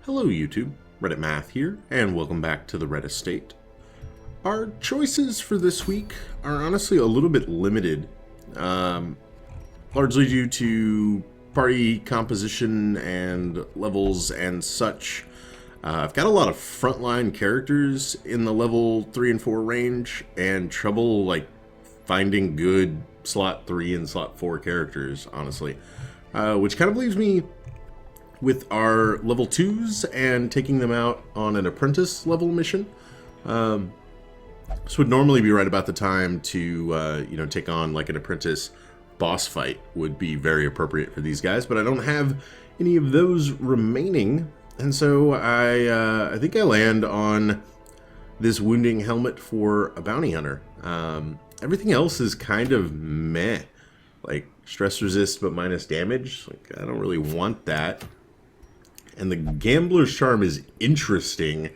Hello YouTube, Reddit Math here, and welcome back to the Red Estate. Our choices for this week are honestly a little bit limited, largely due to party composition and levels and such. I've got a lot of frontline characters in the level 3 and 4 range, and trouble finding good slot 3 and slot 4 characters, honestly. Which kind of leaves me with our level 2s and taking them out on an apprentice level mission. This would normally be right about the time to take on an apprentice boss fight. Would be very appropriate for these guys, but I don't have any of those remaining, and so I think I land on this wounding helmet for a bounty hunter. Everything else is kind of meh, like stress resist but minus damage. I don't really want that. And the Gambler's Charm is interesting,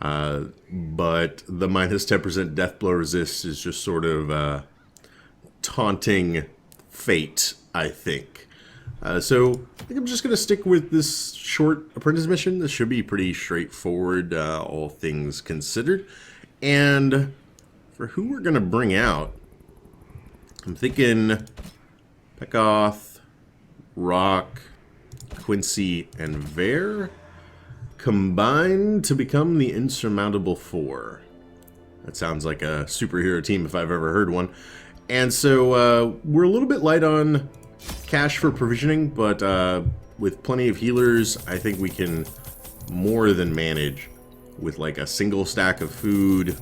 but the minus 10% death blow resist is just sort of taunting fate, I think. So I think I'm just going to stick with this short apprentice mission. This should be pretty straightforward, all things considered. And for who we're going to bring out, I'm thinking Pekoth, Rock, Quincey, and Ver combined to become the Insurmountable Four. That sounds like a superhero team if I've ever heard one. And so we're a little bit light on cash for provisioning, but with plenty of healers, I think we can more than manage with a single stack of food,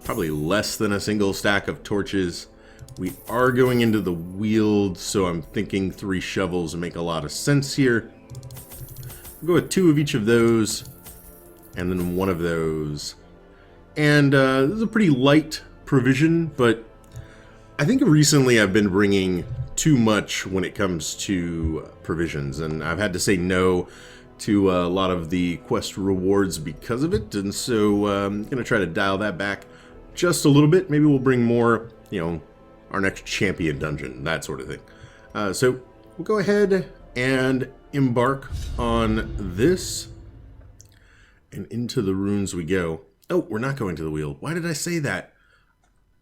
probably less than a single stack of torches. We are going into the Weald, so I'm thinking 3 shovels make a lot of sense here. We'll go with 2 of each of those, and then 1 of those. And this is a pretty light provision, but I think recently I've been bringing too much when it comes to provisions, and I've had to say no to a lot of the quest rewards because of it, and so I'm going to try to dial that back just a little bit. Maybe we'll bring more, our next champion dungeon, that sort of thing. So we'll go ahead and embark on this, and into the runes we go. Oh, we're not going to the Weald. Why did I say that?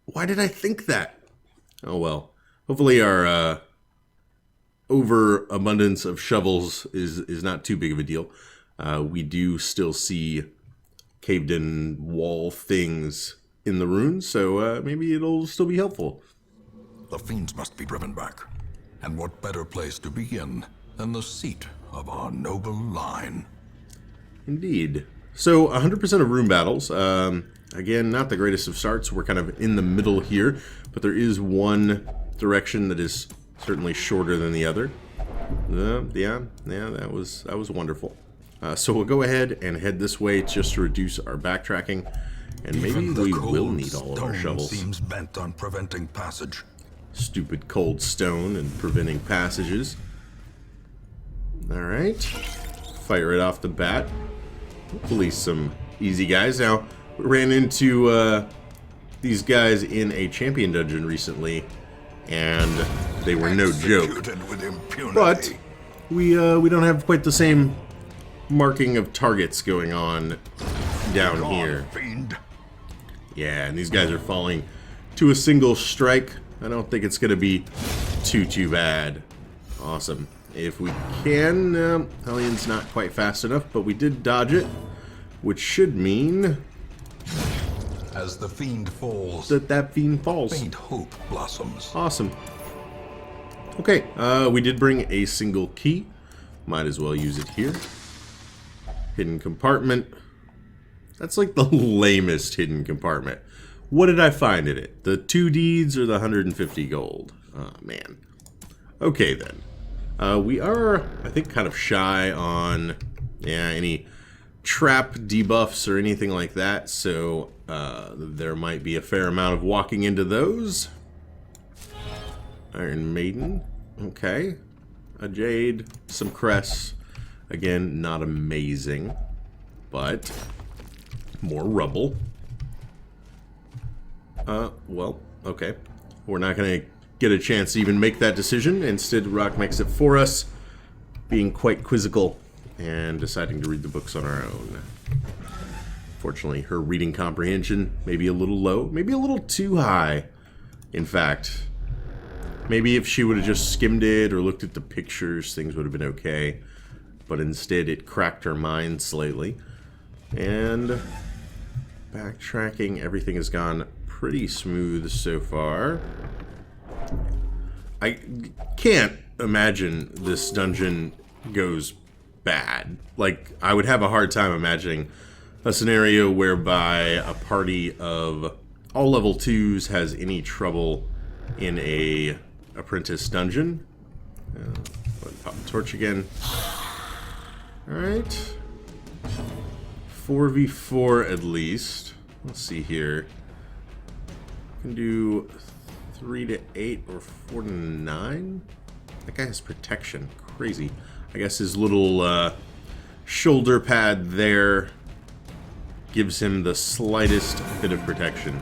Why did I think that? Oh well. Hopefully our overabundance of shovels is not too big of a deal. We do still see caved in wall things in the runes, so maybe it'll still be helpful. The fiends must be driven back. And what better place to begin than the seat of our noble line? Indeed. So 100% of rune battles. Again, not the greatest of starts. We're kind of in the middle here, but there is one direction that is certainly shorter than the other. Yeah, that was wonderful. So we'll go ahead and head this way just to reduce our backtracking, and maybe we will need all of our shovels. Seems bent on preventing passage. Stupid cold stone and preventing passages. Alright. Fight right off the bat. Hopefully some easy guys. Now, we ran into these guys in a champion dungeon recently, and they were no joke. But we don't have quite the same marking of targets going on down here. Yeah, and these guys are falling to a single strike. I don't think it's going to be too bad. Awesome. If we can, Hellion's not quite fast enough, but we did dodge it, which should mean as the fiend falls, that fiend falls. Faint hope blossoms. Awesome. Okay, we did bring a single key. Might as well use it here. Hidden compartment. That's like the lamest hidden compartment. What did I find in it? The 2 deeds or the 150 gold? Oh, man. Okay, then. We are, I think, kind of shy on any trap debuffs or anything like that, so there might be a fair amount of walking into those. Iron Maiden. Okay. A Jade. Some crests. Again, not amazing, but more rubble. Well, okay. We're not going to get a chance to even make that decision. Instead, Rock makes it for us, being quite quizzical and deciding to read the books on our own. Fortunately, her reading comprehension may be a little low, maybe a little too high. In fact, maybe if she would have just skimmed it or looked at the pictures, things would have been okay. But instead, it cracked her mind slightly. And backtracking, everything has gone pretty smooth so far. I can't imagine this dungeon goes bad. Like, I would have a hard time imagining a scenario whereby a party of all level 2s has any trouble in a apprentice dungeon. Pop the torch again. Alright. 4v4 at least. Let's see here. We can do 3 to 8 or 4 to 9. That guy has protection. Crazy. I guess his little shoulder pad there gives him the slightest bit of protection.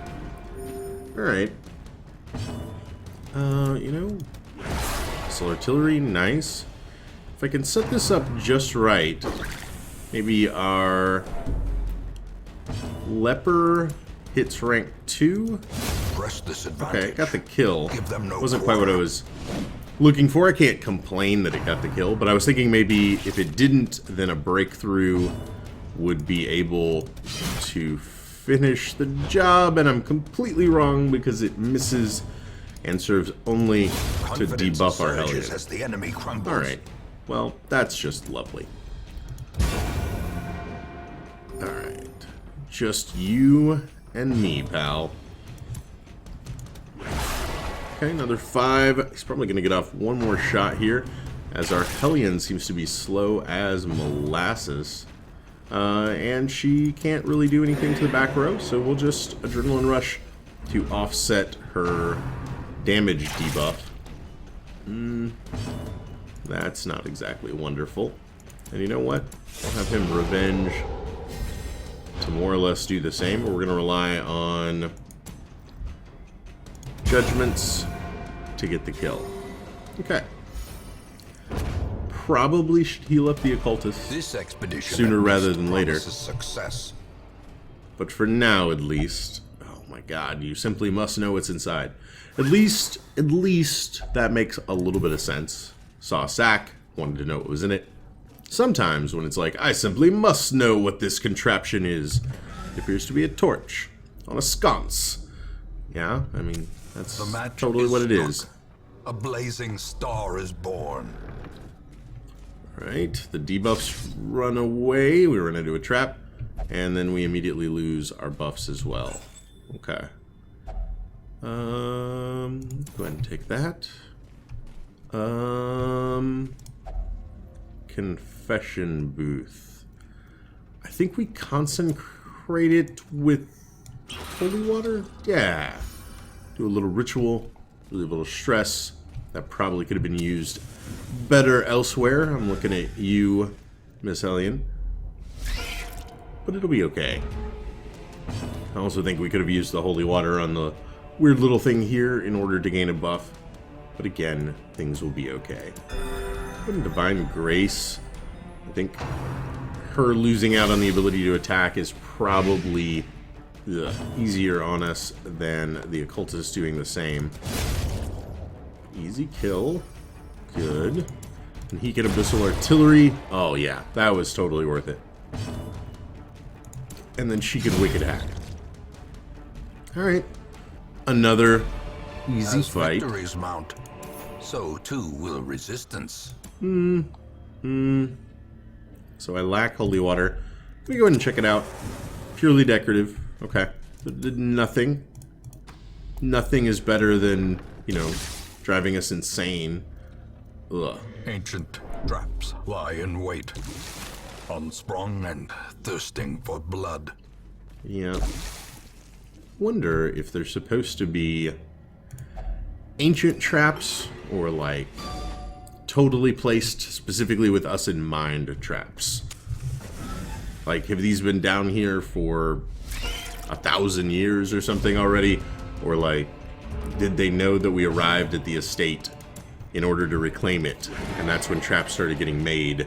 Alright. You know, missile artillery, nice. If I can set this up just right, maybe our leper hits rank 2. Okay, got the kill. Wasn't quite what I was looking for. I can't complain that it got the kill, but I was thinking maybe if it didn't, then a breakthrough would be able to finish the job, and I'm completely wrong because it misses and serves only to debuff our hellion. Alright, well, that's just lovely. Alright, just you and me, pal. Okay, another 5. He's probably going to get off one more shot here, as our hellion seems to be slow as molasses. And she can't really do anything to the back row, so we'll just adrenaline rush to offset her damage debuff. That's not exactly wonderful. And you know what? I'll have him revenge to more or less do the same, but we're going to rely on judgments to get the kill. Okay. Probably should heal up the occultist This expedition sooner rather than later. Success. But for now, at least, oh my god, you simply must know what's inside. At least that makes a little bit of sense. Saw a sack, wanted to know what was in it. Sometimes when it's like, I simply must know what this contraption is. It appears to be a torch on a sconce. Yeah, I mean, that's totally what it is. A blazing star is born. Alright, the debuffs run away. We run into a trap. And then we immediately lose our buffs as well. Okay. Go ahead and take that. Confession booth. I think we consecrate it with holy water? Yeah. Do a little ritual, relieve a little stress. That probably could have been used better elsewhere. I'm looking at you, Miss Hellion. But it'll be okay. I also think we could have used the holy water on the weird little thing here in order to gain a buff. But again, things will be okay. Divine Grace. I think her losing out on the ability to attack is probably easier on us than the occultist doing the same. Easy kill. Good. And he get abyssal artillery. Oh yeah, that was totally worth it. And then she could wicked hack. Alright. Another easy fight. Victories mount, so too will resistance. So I lack holy water. Let me go ahead and check it out. Purely decorative. Okay. Nothing. Nothing is better than, you know, driving us insane. Ugh. Ancient traps lie in wait, unsprung and thirsting for blood. Yeah. Wonder if they're supposed to be ancient traps or like totally placed specifically with us in mind traps. Like, have these been down here for 1,000 years or something already? Or like, did they know that we arrived at the estate in order to reclaim it, and that's when traps started getting made?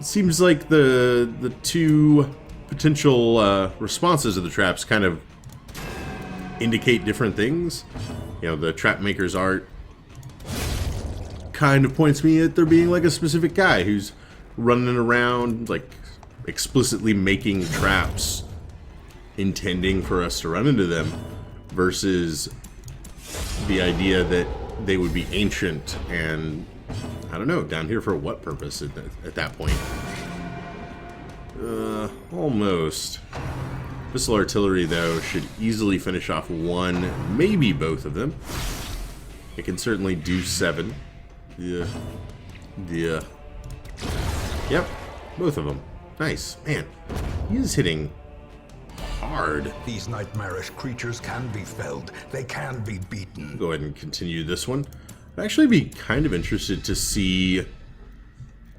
It seems like the two potential responses to the traps kind of indicate different things. You know, the trap maker's art kind of points me at there being like a specific guy who's running around like explicitly making traps intending for us to run into them, versus the idea that they would be ancient and, I don't know, down here for what purpose at that point. Almost. Missile artillery, though, should easily finish off one, maybe both of them. It can certainly do 7. Yeah. Yep, both of them. Nice. Man, he is hitting hard. These nightmarish creatures can be felled. They can be beaten. Go ahead and continue this one. I'd actually be kind of interested to see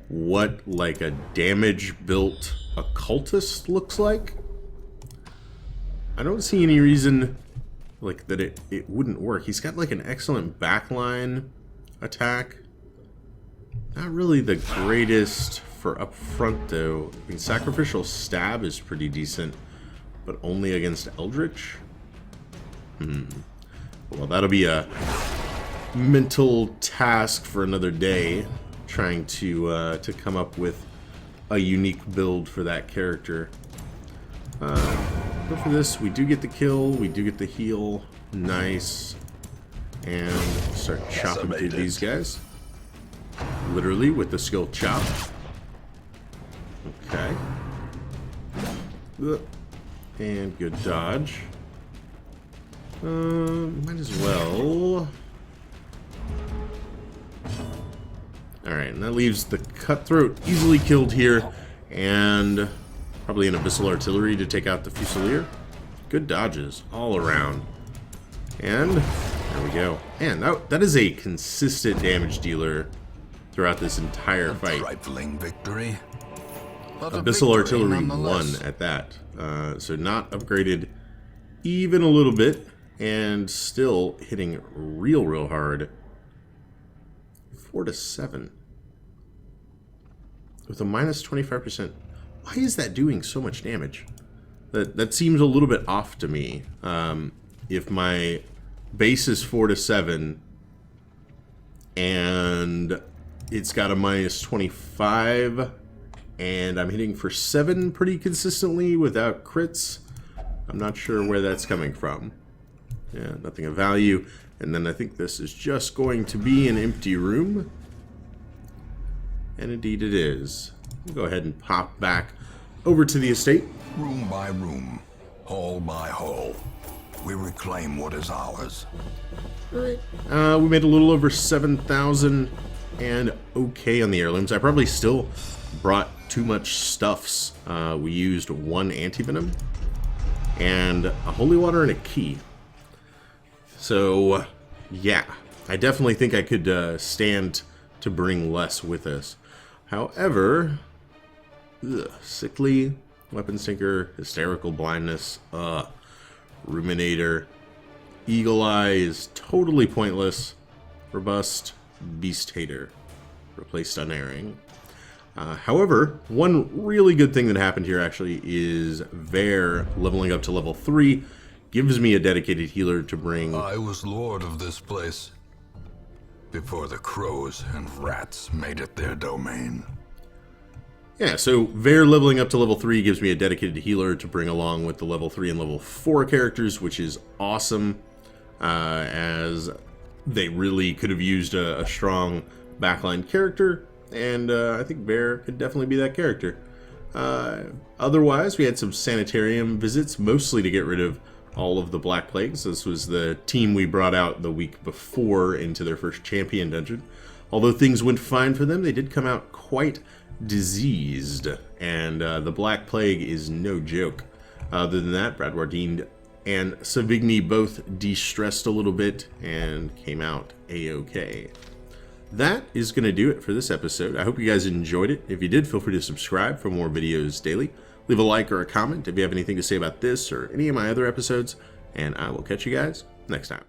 what, like, a damage-built occultist looks like. I don't see any reason, like, that it wouldn't work. He's got, like, an excellent backline attack. Not really the greatest for up front, though. I mean, sacrificial stab is pretty decent, but only against Eldritch? Well, that'll be a mental task for another day, trying to come up with a unique build for that character. But for this, we do get the kill, we do get the heal. Nice. And start chopping through these guys. Literally with the skill chop. Okay. And good dodge. Might as well. Alright, and that leaves the cutthroat easily killed here. And probably an abyssal artillery to take out the fusilier. Good dodges all around. And there we go. Man, that is a consistent damage dealer throughout this entire fight. Trifling victory. Abyssal artillery 1 at that. So not upgraded even a little bit, and still hitting real hard. 4 to 7 with a minus 25%. Why is that doing so much damage? That seems a little bit off to me. If my base is 4 to 7 and it's got a minus 25 and I'm hitting for 7 pretty consistently without crits, I'm not sure where that's coming from. Yeah, nothing of value. And then I think this is just going to be an empty room. And indeed it is. We'll go ahead and pop back over to the estate. Room by room, hall by hall, we reclaim what is ours. Alright. We made a little over 7,000 and okay on the heirlooms. I probably still brought too much stuffs. We used 1 antivenom and a holy water and a key. So, yeah, I definitely think I could stand to bring less with us. However, sickly, weapon sinker, hysterical blindness, ruminator, eagle eye is totally pointless. Robust, beast hater, replaced unerring. However, one really good thing that happened here actually is Ver leveling up to level 3 gives me a dedicated healer to bring. I was lord of this place before the crows and rats made it their domain. Yeah, so Ver leveling up to level 3 gives me a dedicated healer to bring along with the level 3 and level 4 characters, which is awesome, as they really could have used a strong backline character, and I think Ver could definitely be that character. Otherwise, we had some sanitarium visits, mostly to get rid of all of the Black Plagues. This was the team we brought out the week before into their first champion dungeon. Although things went fine for them, they did come out quite diseased, and the Black Plague is no joke. Other than that, Bradwardine and Savigny both de-stressed a little bit and came out a-okay. That is going to do it for this episode. I hope you guys enjoyed it. If you did, feel free to subscribe for more videos daily. Leave a like or a comment if you have anything to say about this or any of my other episodes, and I will catch you guys next time.